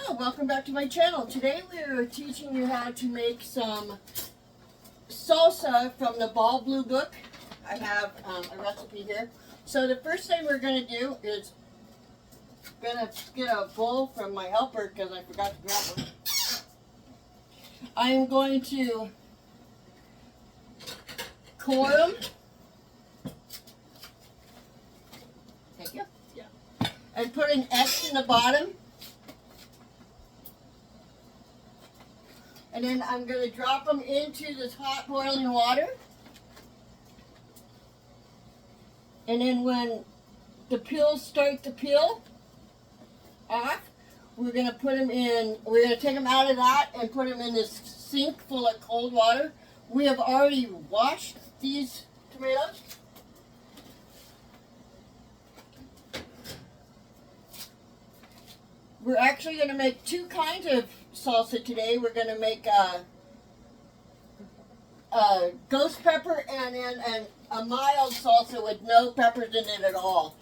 Hello, welcome back to my channel. Today we are teaching you how to make some salsa from the Ball Blue book. I have a recipe here. So the first thing we're going to do is get a bowl from my helper because I forgot to grab one. I am going to core them. Thank you. Yeah. And put an X in the bottom. And then I'm going to drop them into this hot boiling water. And then when the peels start to peel off, we're going to put them in, we're going to take them out of that and put them in this sink full of cold water. We have already washed these tomatoes. We're actually going to make two kinds of salsa today. We're going to make a ghost pepper and then a mild salsa with no peppers in it at all.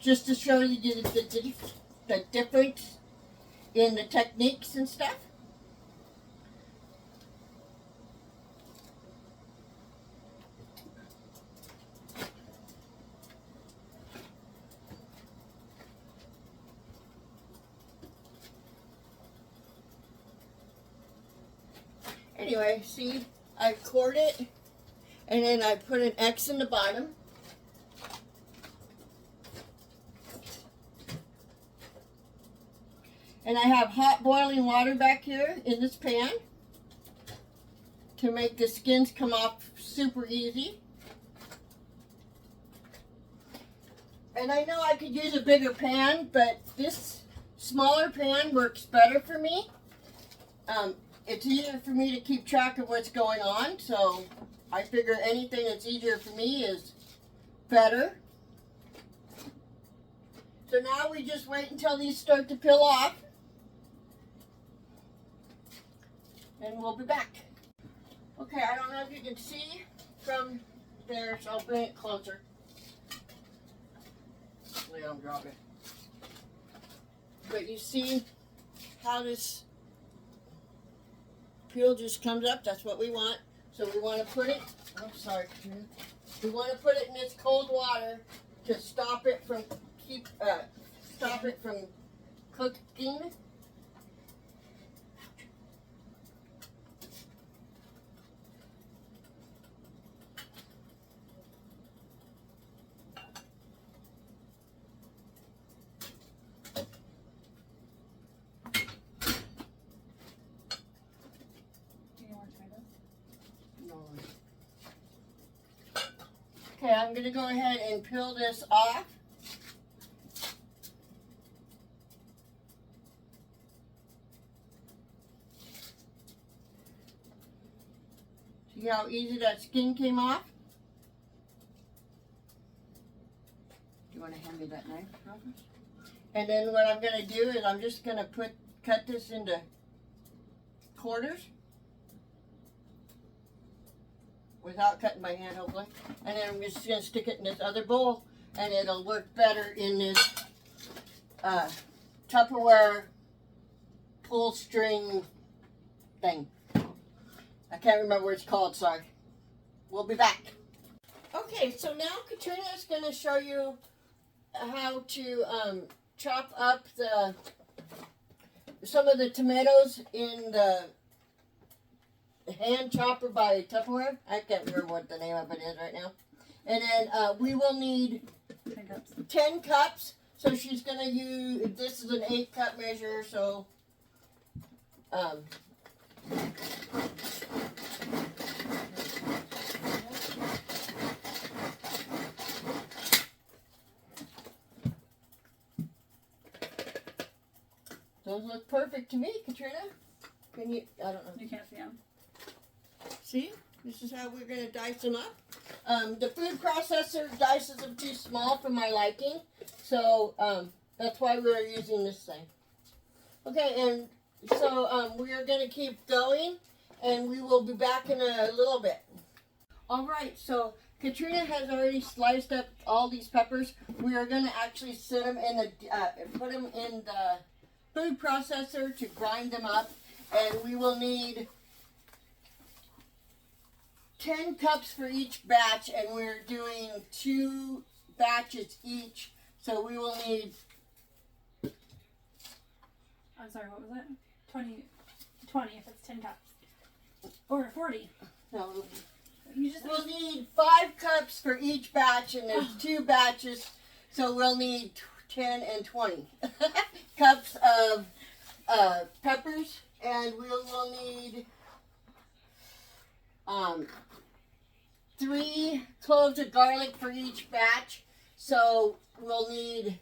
Just to show you the difference in the techniques and stuff. Anyway, see, I cored it, and then I put an X in the bottom. And I have hot boiling water back here in this pan to make the skins come off super easy. And I know I could use a bigger pan, but this smaller pan works better for me. It's easier for me to keep track of what's going on, so I figure anything that's easier for me is better. So now we just wait until these start to peel off, and we'll be back. Okay, I don't know if you can see from there, so I'll bring it closer. Hopefully I don't drop it. But you see how this peel just comes up. That's what we want. So we want to put it, oh sorry, we want to put it in this cold water to stop it from cooking. Okay, I'm going to go ahead and peel this off. See how easy that skin came off? Do you want to hand me that knife, Robert? And then what I'm going to do is I'm just going to cut this into quarters. Without cutting my hand, hopefully. And then I'm just going to stick it in this other bowl, and it'll work better in this Tupperware pull string thing. I can't remember what it's called, sorry. We'll be back. Okay, so now Katrina is going to show you how to chop up some of the tomatoes in the hand chopper by Tupperware. I can't remember what the name of it is right now. And then we will need 10 cups. So she's going to use, this is an 8-cup measure, so those look perfect to me, Katrina. Can you, I don't know. You can't see them. See? This is how we're going to dice them up. The food processor dices them too small for my liking. So, that's why we're using this thing. Okay, and so we are going to keep going. And we will be back in a little bit. Alright, so Katrina has already sliced up all these peppers. We are going to actually sit them in the, put them in the food processor to grind them up, and we will need 10 cups for each batch, and we're doing 2 batches each, so we will need... I'm sorry, what was it? 20 if it's 10 cups. Or 40. No, We'll need 5 cups for each batch, and there's 2 batches, so we'll need 10 and 20 cups of peppers, and we will need 3 cloves of garlic for each batch, so we'll need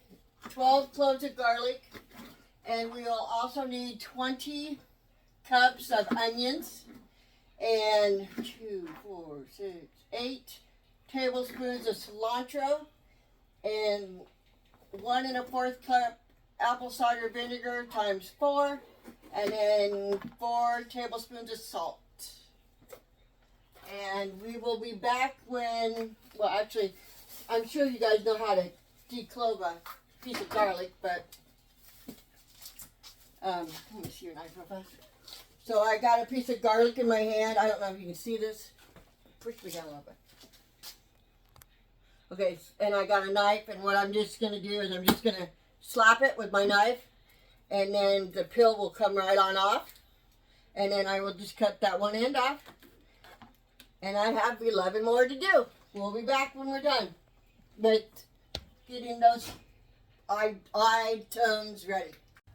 12 cloves of garlic, and we will also need 20 cups of onions, and 2, 4, 6, 8 tablespoons of cilantro, and 1 1/4 cup apple cider vinegar times 4, and then 4 tablespoons of salt. And we will be back when, well, actually, I'm sure you guys know how to declove a piece of garlic, but let me see your knife real fast. So I got a piece of garlic in my hand. I don't know if you can see this. Push me down a little bit. Okay, and I got a knife, and what I'm just going to do is I'm just going to slap it with my knife, and then the peel will come right on off, and then I will just cut that one end off, and I have 11 more to do. We'll be back when we're done with getting those items ready.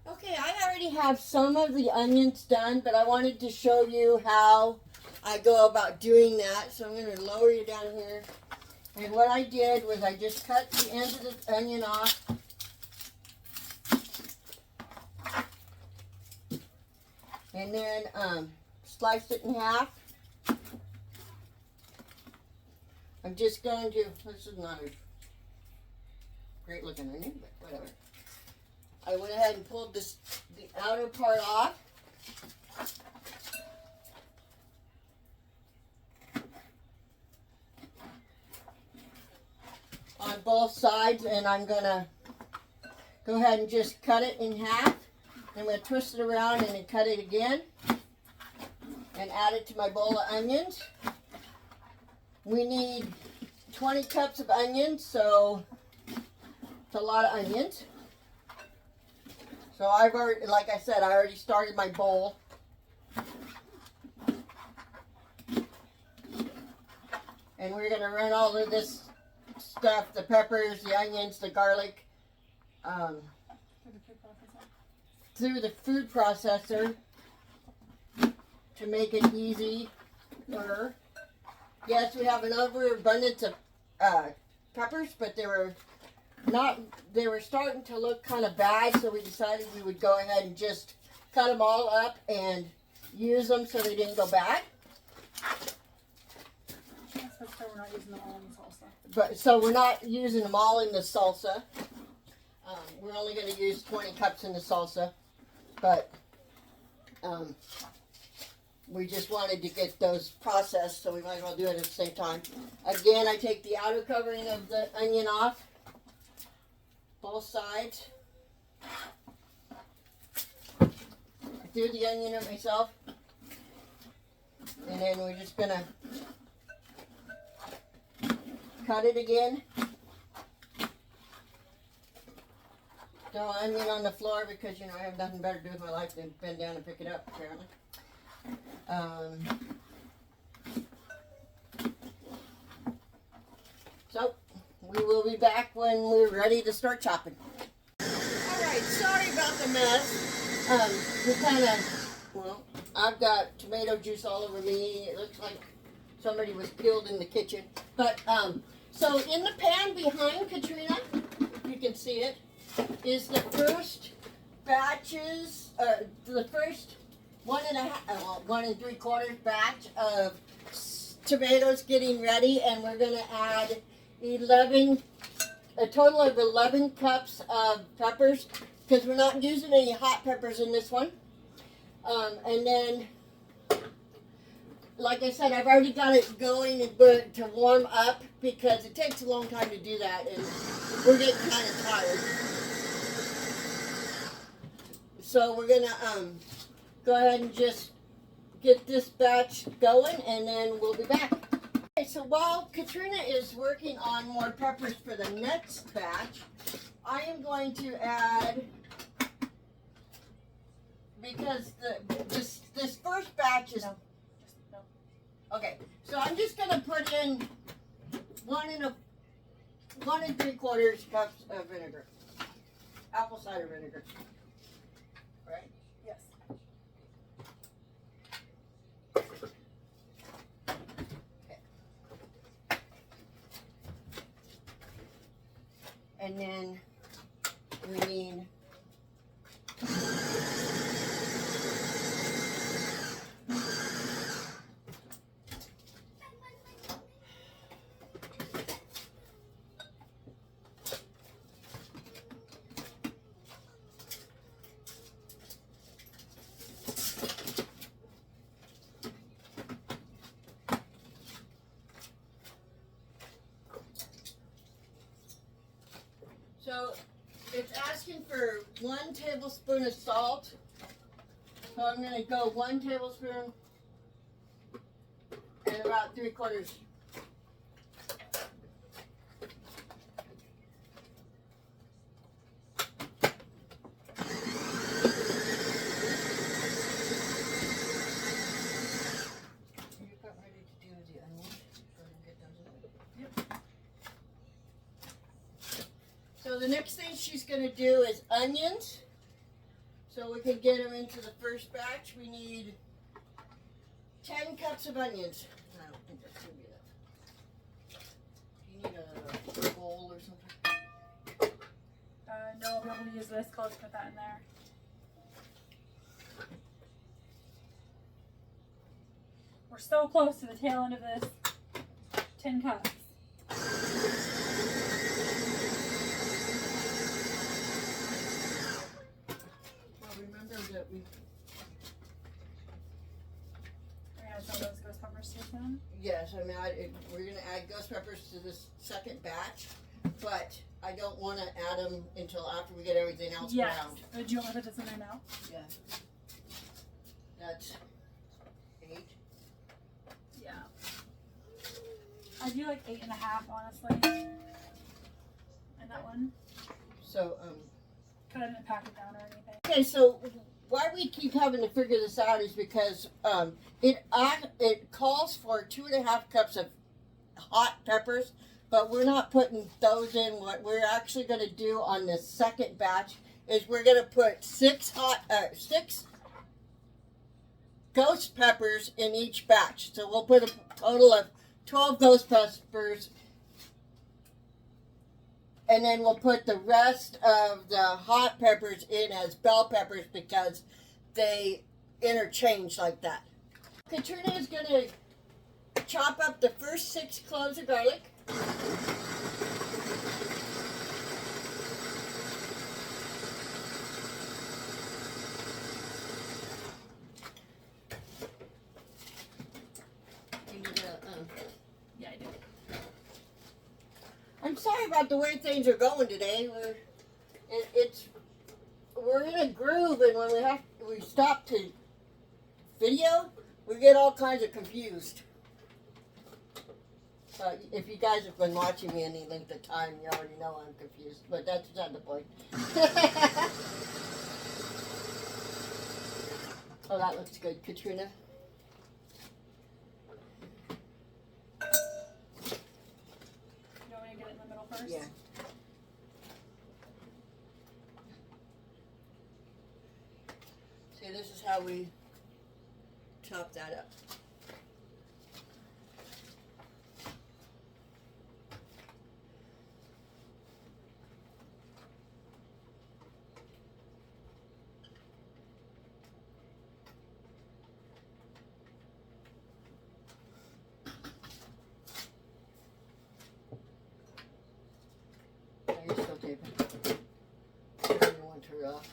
Okay, I already have some of the onions done, but I wanted to show you how I go about doing that. So I'm going to lower you down here. And what I did was I just cut the end of the onion off. And then sliced it in half. I'm just going to, this is not a great looking onion, but whatever. I went ahead and pulled the outer part off. On both sides, and I'm going to go ahead and just cut it in half. I'm going to twist it around and then cut it again and add it to my bowl of onions. We need 20 cups of onions, so it's a lot of onions. So I've already, like I said, I already started my bowl. And we're going to run all of this stuff, the peppers, the onions, the garlic, through the food processor to make it easy. Yes, we have an overabundance of peppers, but they were starting to look kind of bad, so we decided we would go ahead and just cut them all up and use them so they didn't go bad. So we're not using them all in the salsa. But so we're not using them all in the salsa. We're only going to use 20 cups in the salsa, but we just wanted to get those processed, so we might as well do it at the same time. Again, I take the outer covering of the onion off. Both sides. I threw the onion in myself. And then we're just going to cut it again. Throw onion on the floor because, you know, I have nothing better to do with my life than bend down and pick it up, apparently. So, we will be back when we're ready to start chopping. Alright, sorry about the mess. We kind of, well, I've got tomato juice all over me. It looks like somebody was killed in the kitchen. But, so in the pan behind Katrina, you can see it, is the first batches, the first 1 3/4 batch of tomatoes getting ready, and we're going to add a total of 11 cups of peppers, because we're not using any hot peppers in this one. And then, like I said, I've already got it going to warm up because it takes a long time to do that, and we're getting kind of tired. so we're gonna go ahead and just get this batch going, and then we'll be back. Okay, so while Katrina is working on more peppers for the next batch, I am going to add, because this first batch is okay. So I'm just gonna put in 1 3/4 cups of vinegar, apple cider vinegar. Right? Yes. And then we need so it's asking for 1 tablespoon of salt. So I'm going to go 1 tablespoon and about 3/4. You're about ready to do the onions? Go ahead and get those in. Yep. So the next thing she's going to do is onions. So we can get them into the first batch. We need 10 cups of onions. I don't think that's going to be enough. Do you need a bowl or something? No, I'll be able to use this. I'll just put that in there. We're so close to the tail end of this 10 cups. Remember that we, We're gonna add some of those ghost peppers to this one. yes, I mean, we're going to add ghost peppers to this second batch, but I don't want to add them until after we get everything else Yes. browned. Do you want me to put this in there now? Yeah. That's 8. Yeah. I do like 8.5, honestly. And that one. So, Cause I didn't pack it down or anything. okay, so why we keep having to figure this out is because it calls for 2.5 cups of hot peppers, but we're not putting those in. What we're actually going to do on the second batch is we're going to put 6 ghost peppers in each batch. So we'll put a total of 12 ghost peppers. And then we'll put the rest of the hot peppers in as bell peppers because they interchange like that. Katrina is going to chop up the first 6 cloves of garlic. You need a, Yeah, I do. I'm sorry about the way things are going today. We're in a groove, and when we stop to video, we get all kinds of confused. If you guys have been watching me any length of time, you already know I'm confused. But that's not the point. Oh, that looks good, Katrina. You want me to get it in the middle first? Yeah. See, this is how we chop that up. You're still taping. I don't want to off.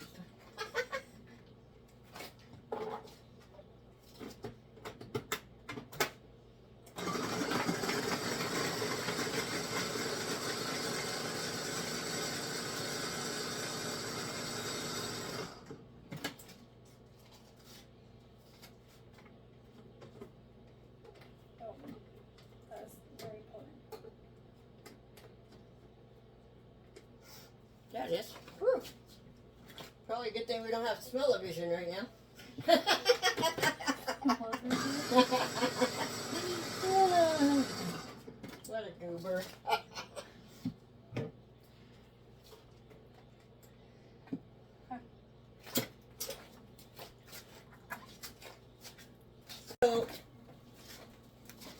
Probably a good thing we don't have smell-o-vision right now. What a goober. So,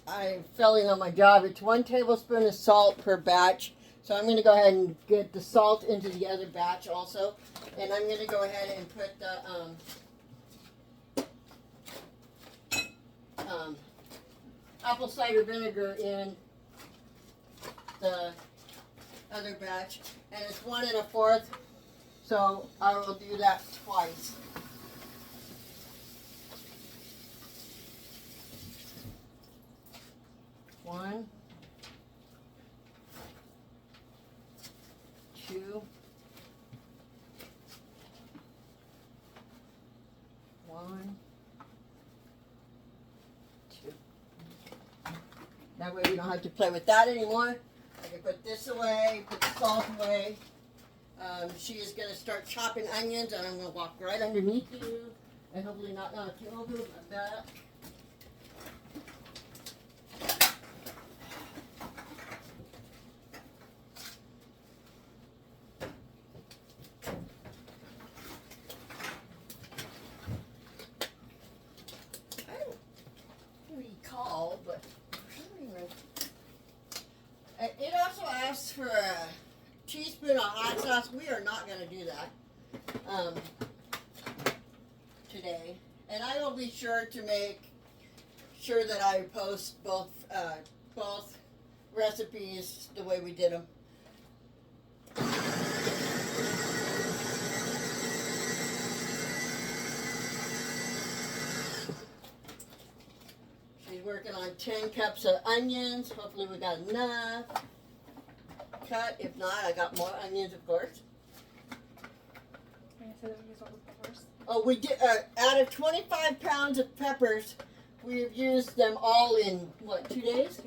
I'm failing on my job. It's 1 tablespoon of salt per batch. So I'm going to go ahead and get the salt into the other batch also. And I'm going to go ahead and put the apple cider vinegar in the other batch. And it's 1 1/4. So I will do that twice. One, 2, 1, 2. That way we don't have to play with that anymore. I can put this away, put the salt away. She is going to start chopping onions, and I'm going to walk right underneath you and hopefully not knock you over like that. But it also asks for a teaspoon of hot sauce. We are not going to do that today, and I will be sure to make sure that I post both recipes the way we did them. Working on 10 cups of onions. Hopefully we got enough. Cut. If not, I got more onions, of course. Oh, we did. Out of 25 pounds of peppers, we've used them all in what? 2 days?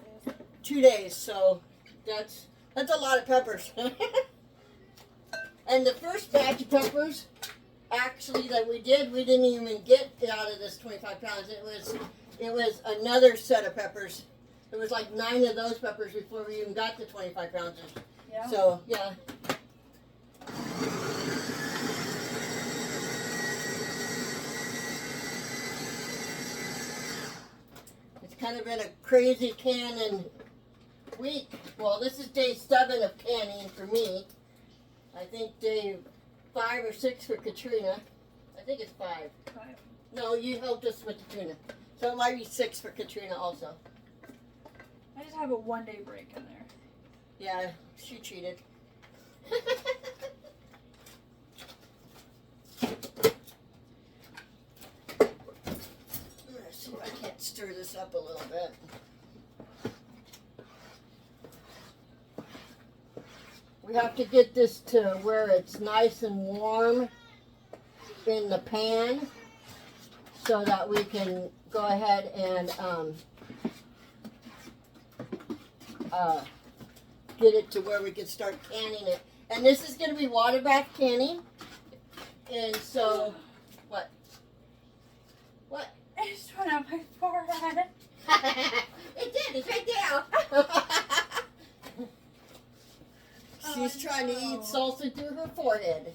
2 days. So that's a lot of peppers. And the first batch of peppers, actually, that we didn't even get out of this 25 pounds. It was another set of peppers. There was like 9 of those peppers before we even got the 25 pounds. Yeah. So, yeah. It's kind of been a crazy canning week. Well, this is day 7 of canning for me. I think day 5 or 6 for Katrina. I think it's 5. 5. No, you helped us with the tuna. So it might be 6 for Katrina also. I just have a 1-day break in there. Yeah, she cheated. Let's see if I can't stir this up a little bit. We have to get this to where it's nice and warm in the pan so that we can go ahead and get it to where we can start canning it. And this is going to be Waterbath canning. And so, what? What? I just went on my forehead. It did. It's right there. She's trying to eat salsa through her forehead.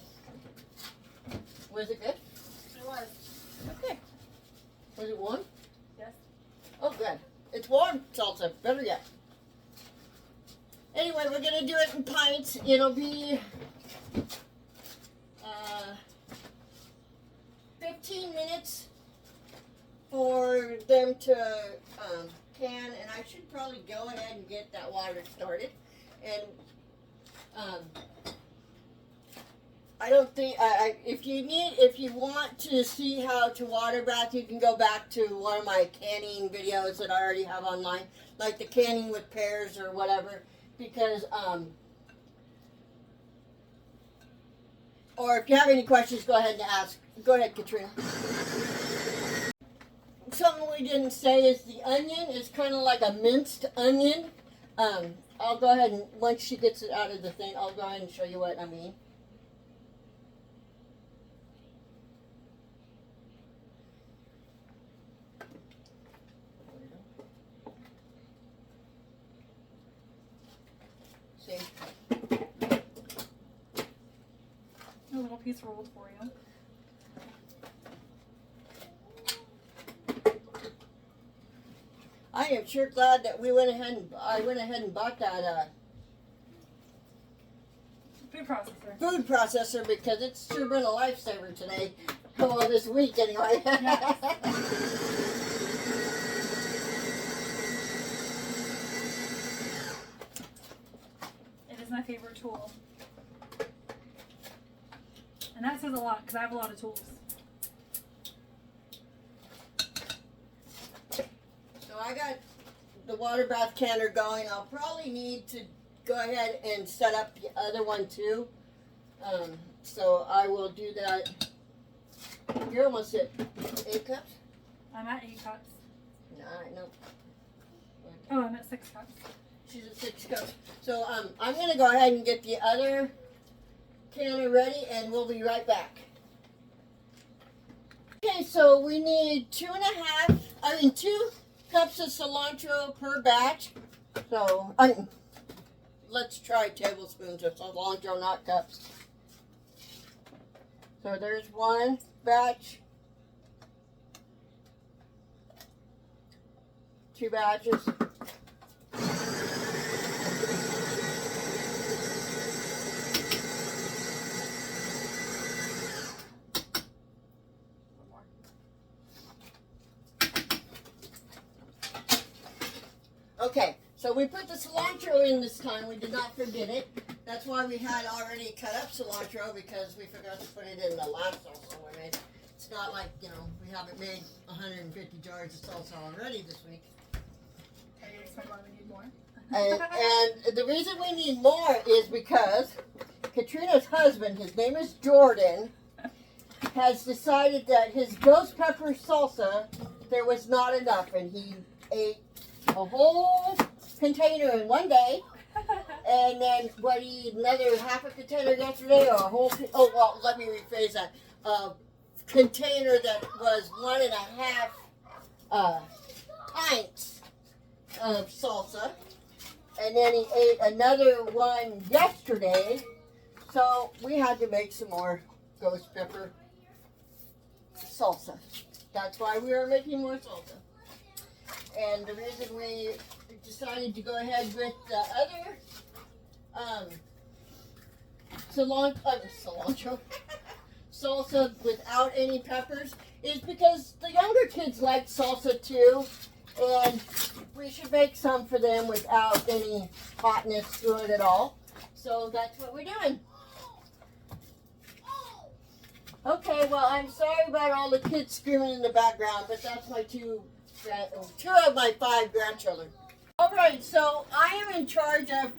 Was it good? It was. Okay. Was it warm? Yes. Oh, good. It's warm salsa. Better yet. Anyway, we're going to do it in pints. It'll be 15 minutes for them to can, and I should probably go ahead and get that water started. And I don't think, if you want to see how to water bath, you can go back to one of my canning videos that I already have online, like the canning with pears or whatever, because, or if you have any questions, go ahead and ask. Go ahead, Katrina. Something we didn't say is the onion is kind of like a minced onion. I'll go ahead and, once she gets it out of the thing, I'll go ahead and show you what I mean. piece rolled for you. I am sure glad that I went ahead and bought that Food processor. because it's sure been a lifesaver today. Well, this week anyway. Yes. It is my favorite tool. And that says a lot because I have a lot of tools. So I got the water bath canner going. I'll probably need to go ahead and set up the other one too. So I will do that. You're almost at 8 cups? I'm at 8 cups. No. Oh, I'm at 6 cups. She's at 6 cups. So I'm going to go ahead and get the other canner ready and we'll be right back. Okay, so we need 2 cups of cilantro per batch. So let's try tablespoons of cilantro, not cups. So there's 1 batch, 2 batches. Okay, so we put the cilantro in this time. We did not forget it. That's why we had already cut up cilantro, because we forgot to put it in the last salsa we made. It's not like, we haven't made 150 jars of salsa already this week. Are you explain why we need more? And the reason we need more is because Katrina's husband, his name is Jordan, has decided that his ghost pepper salsa, there was not enough, and he ate a whole container in one day, and then he ate another half a container yesterday, or a whole, let me rephrase that, a container that was 1.5 pints of salsa, and then he ate another one yesterday, so we had to make some more ghost pepper salsa. That's why we are making more salsa. And the reason we decided to go ahead with the other cilantro salsa without any peppers is because the younger kids like salsa too, and we should make some for them without any hotness to it at all. So that's what we're doing. Okay, well, I'm sorry about all the kids screaming in the background, but that's my two of my 5 grandchildren. All right, so I am in charge of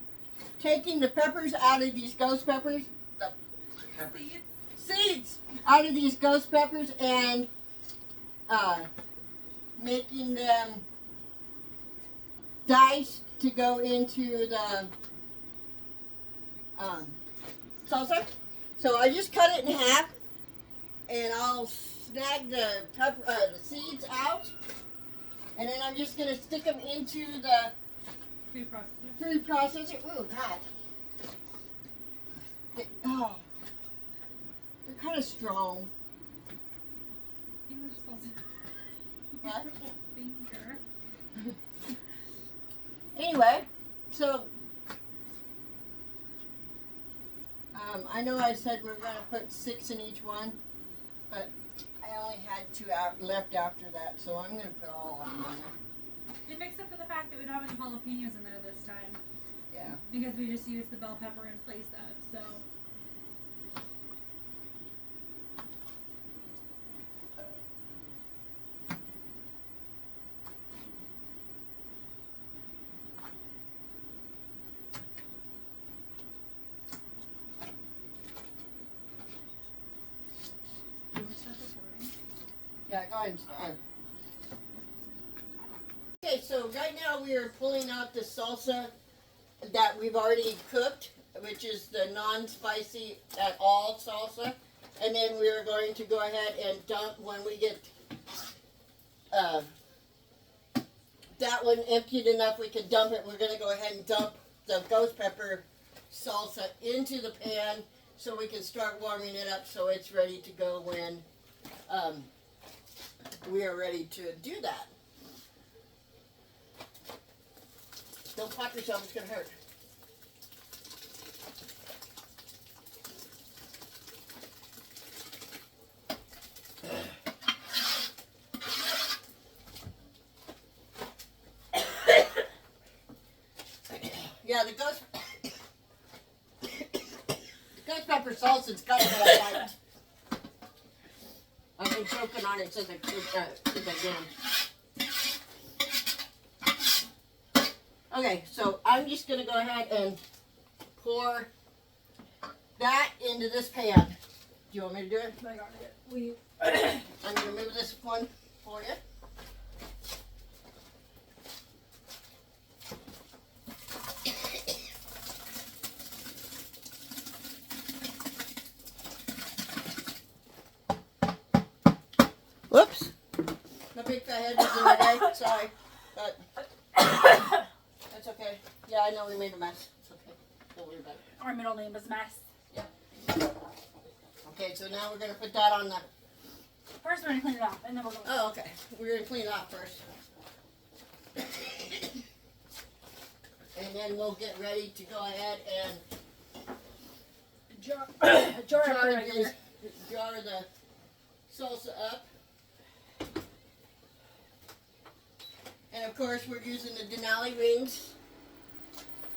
taking the peppers out of these ghost peppers, the seeds out of these ghost peppers, and making them diced to go into the salsa. So I just cut it in half, and I'll snag the seeds out. And then I'm just going to stick them into the food processor. Ooh, God. They're kind of strong. You were supposed to. What? Finger. Anyway, so I know I said we were going to put 6 in each one, but I only had 2 left after that, so I'm going to put all of them in there. It makes up for the fact that we don't have any jalapenos in there this time. Yeah. Because we just used the bell pepper in place of, so. Yeah, go ahead and start. Okay, so right now we are pulling out the salsa that we've already cooked, which is the non-spicy at all salsa. And then we are going to go ahead and dump, when we get that one emptied enough we can dump it, we're going to go ahead and dump the ghost pepper salsa into the pan so we can start warming it up so it's ready to go when we are ready to do that. Don't pop yourself, it's going to hurt. Yeah, the ghost pepper salsa's got a bite. I've been choking on it since I did them. Okay, so I'm just going to go ahead and pour that into this pan. Do you want me to do it? I got it. I'm going to move this one for you. Whoops. My big fat head was in the way. Sorry. But that's okay. Yeah, I know we made a mess. It's okay. Don't worry about it. Our middle name is Mess. Yeah. Okay, so now we're going to put that on the... First, we're going to clean it off, and then we're going to... Oh, okay. We're going to clean it off first. And then we'll get ready to go ahead and jar the salsa up. And of course we're using the Denali rings.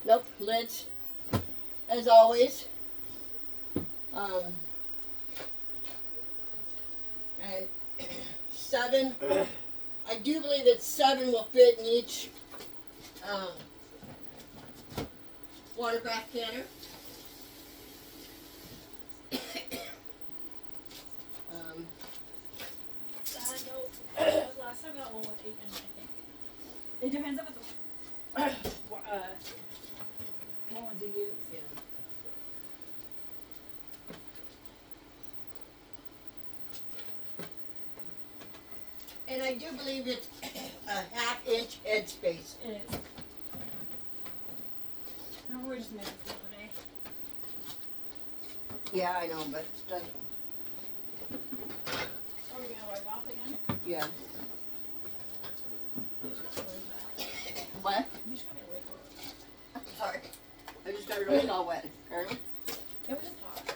Nope, lids. As always. And 7. I do believe that 7 will fit in each water bath canner. Last time I got one with 8 in it, I think. It depends on what ones you use. Yeah. And I do believe it's a 1/2 inch head space. It is. Remember we just made this the other day? Yeah, I know, but it doesn't. Are we going to wipe off again? Yeah. You just got to leave that. What? You just got to leave it. I'm sorry. I just got it really all wet. Apparently. It was just hot.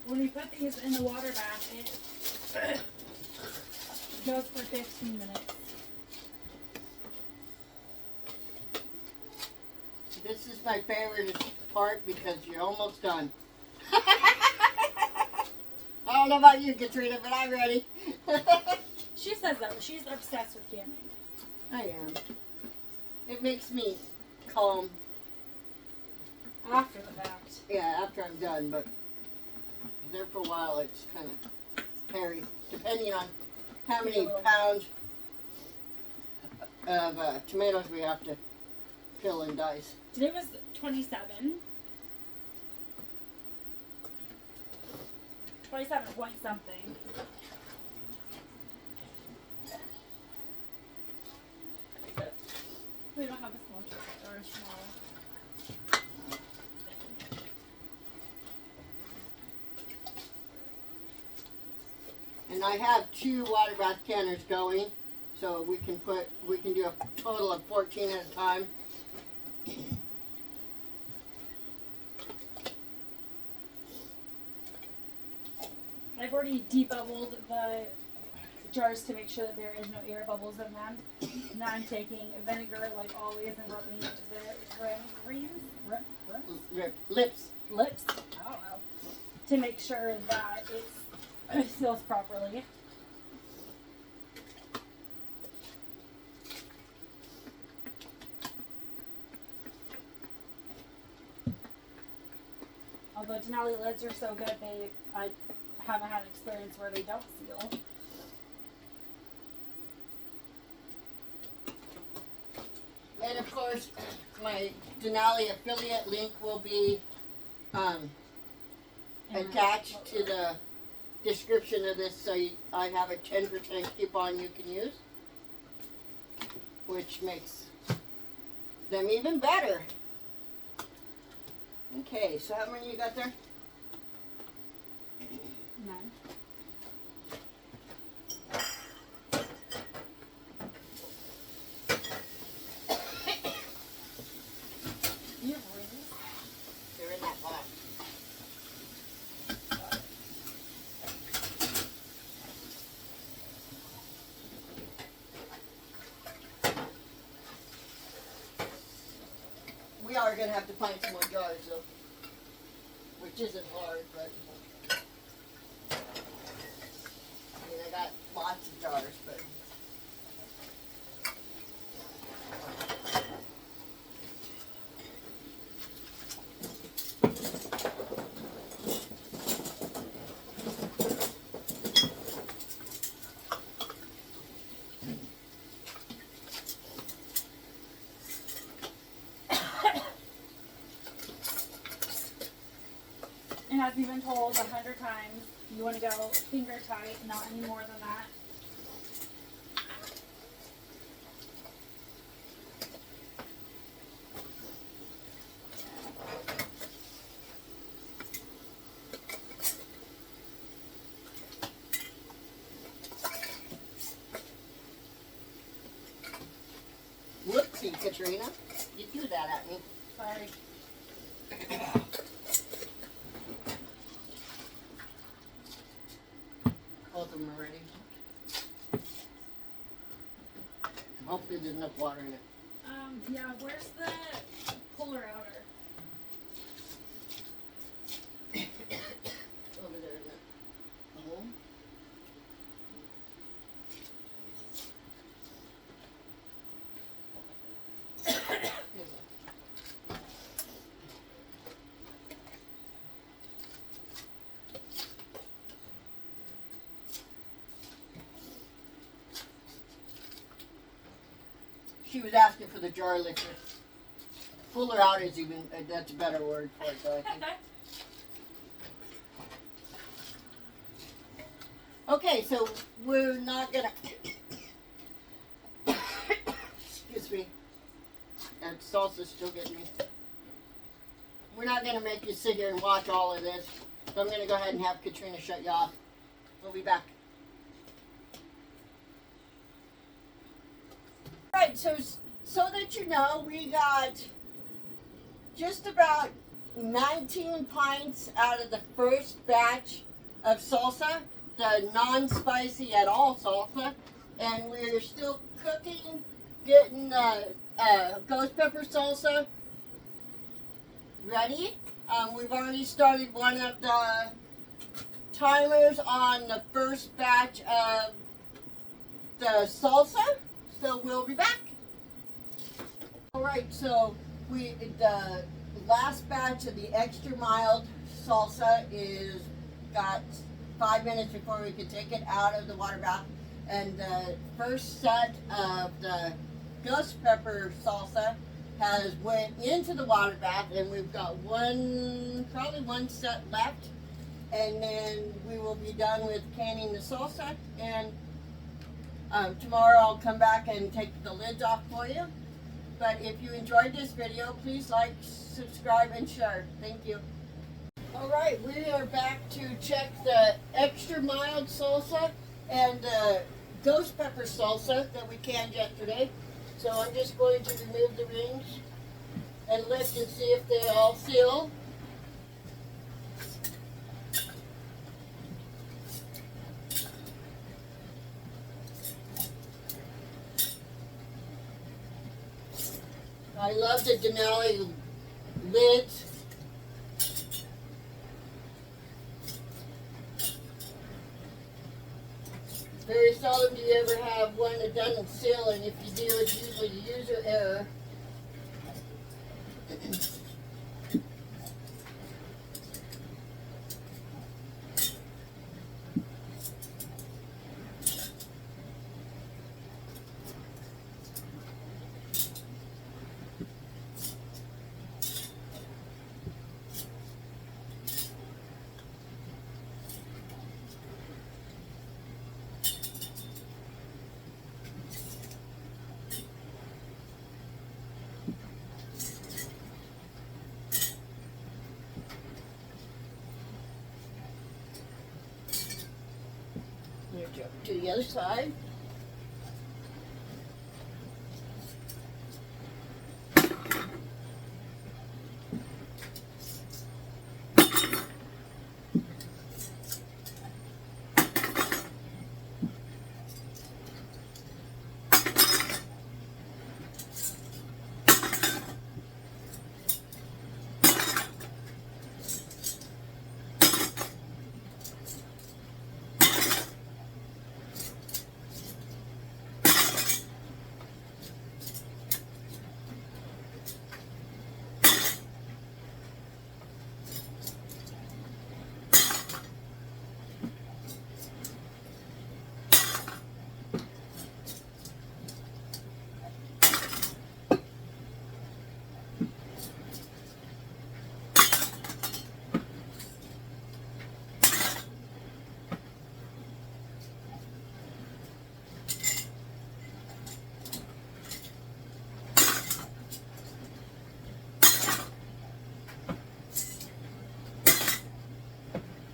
When you put these in the water bath, it goes for 15 minutes. This is my favorite part because you're almost done. I don't know about you, Katrina, but I'm ready. She says that she's obsessed with canning. I am. It makes me calm. After the fact. Yeah, after I'm done, but there for a while it's kind of hairy, depending on how many pounds of tomatoes we have to peel and dice. Today was 27. 27 point something. We don't have a small chocolate or a small. And I have 2 water bath canners going, so we can do a total of 14 at a time. I've already debubbled the jars to make sure that there is no air bubbles in them. Now I'm taking vinegar like always and rubbing the Lips. lips, I don't know, to make sure that it seals properly. Although Denali lids are so good, I haven't had an experience where they don't seal. And of course, my Denali affiliate link will be attached to the description of this, so I have a 10% coupon you can use, which makes them even better. Okay, so how many you got there? 9. You have rings? They're in that box. We are going to have to find some more jars, though, which isn't hard, but I mean, I got lots of jars, but And as you've been told 100 times, you want to go finger tight, not any more than that. whoopsie, Katrina. You threw that at me. Sorry. Both of them are ready. Hopefully there's enough water in it. Yeah, where's the puller outer? Over there, isn't it? Uh-huh. She was asking for the jar lifter. Puller out is even, that's a better word for it, though, I think. Okay, so we're not gonna, excuse me, that salsa's still getting me. We're not gonna make you sit here and watch all of this, so I'm gonna go ahead and have Katrina shut you off. We'll be back. Alright, so that you know, we got just about 19 pints out of the first batch of salsa, the non-spicy at all salsa, and we're still cooking, getting ghost pepper salsa ready. We've already started one of the timers on the first batch of the salsa, so we'll be back. Alright, so the last batch of the extra mild salsa is got 5 minutes before we could take it out of the water bath, and the first set of the ghost pepper salsa has went into the water bath, and we've got probably one set left, and then we will be done with canning the salsa, and tomorrow I'll come back and take the lids off for you. But if you enjoyed this video, please like, subscribe, and share. Thank you. Alright, we are back to check the extra mild salsa and the ghost pepper salsa that we canned yesterday. So I'm just going to remove the rings and lift and see if they all seal. I love the Denali lids. Very seldom do you ever have one that doesn't seal, and if you do, it's usually user error. to the other side.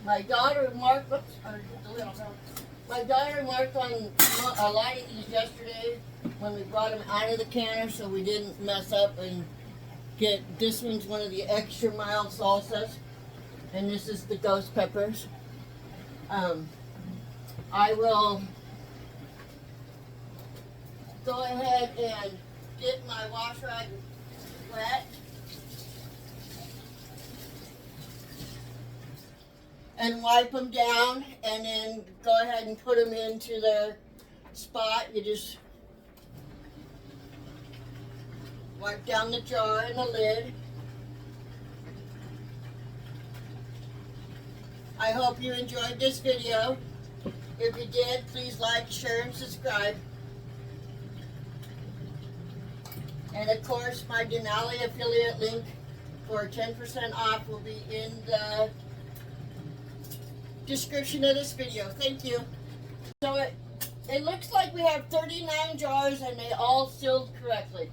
My daughter marked, my daughter marked on a lot of these yesterday when we brought them out of the canner, so we didn't mess up and get, this one's one of the extra mild salsas, and this is the ghost peppers. I will go ahead and get my wash rag wet. And wipe them down, and then go ahead and put them into their spot. You just wipe down the jar and the lid. I hope you enjoyed this video. If you did, please like, share, and subscribe. And of course, my Denali affiliate link for 10% off will be in the description of this video. Thank you. So it looks like we have 39 jars and they all sealed correctly.